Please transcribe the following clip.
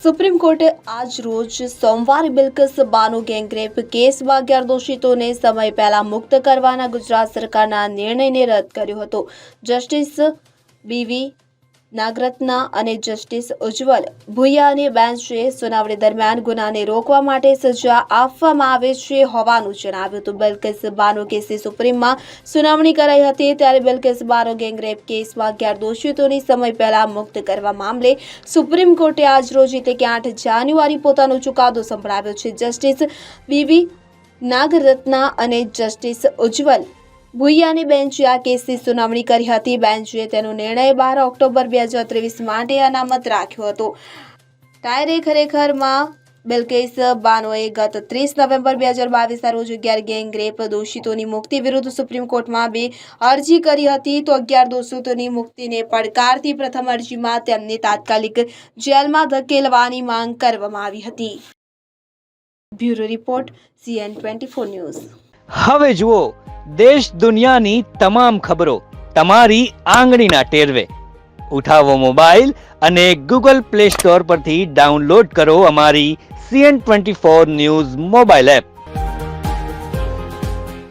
Supreme કોર્ટે આજ રોજ સોમવારે બિલ્કિસ બાનો ગેંગરેપ કેસમાં 11 દોષિતોને સમય પહેલા મુક્ત કરવાના ગુજરાત સરકારના નિર્ણયને રદ કર્યો હતો। જસ્ટિસ બીવી નાગરત્ના અને જસ્ટિસ ઉજ્જવલ ભુઇયાની બેન્ચે સુનાવણી દરમિયાન ગુનાને રોકવા માટે સજા આપવામાં આવે છે હોવાનું જણાવ્યું હતું। બિલ્કિસ બાનો કેસની સુપ્રીમમાં સુનાવણી કરાઈ હતી ત્યારે બિલ્કિસ બાનો ગેંગરેપ કેસમાં 11 દોષિતોની સમય પહેલા મુક્ત કરવા મામલે સુપ્રીમ કોર્ટે આજ રોજ એટલે કે 8 જાન્યુઆરી પોતાનો ચુકાદો સંભળાવ્યો છે। જસ્ટિસ બીવી નાગરત્ના અને જસ્ટિસ ઉજ્જવલ ભુઇયાની બેન્ચે આ કેસની સુનાવણી કરી હતી। બેન્ચે તેનો નિર્ણય 12 ઓક્ટોબર 2023 માટે અનામત રાખ્યો હતો। ટાયરે ખરેખરમાં બિલ્કિસ બાનોએ ગત 30 નવેમ્બર 2022ના રોજ 11 ગેંગરેપ દોષિતોની મુક્તિ વિરુદ્ધ સુપ્રીમ કોર્ટમાં 2 અરજી કરી હતી તો 11 દોષિતોની મુક્તિને પડકારતી પ્રથમ અરજીમાં તેમને તાત્કાલિક જેલમાં ધકેલવાની માંગ કરવામાં આવી હતી। Bureau report CN24 news. હવે જુઓ દેશ દુનિયાની તમામ ખબરો તમારી આંગળીના ટેરવે। ઉઠાવો મોબાઈલ અને ગૂગલ પ્લે સ્ટોર પરથી ડાઉનલોડ કરો અમારી CN24 ન્યૂઝ મોબાઈલ એપ।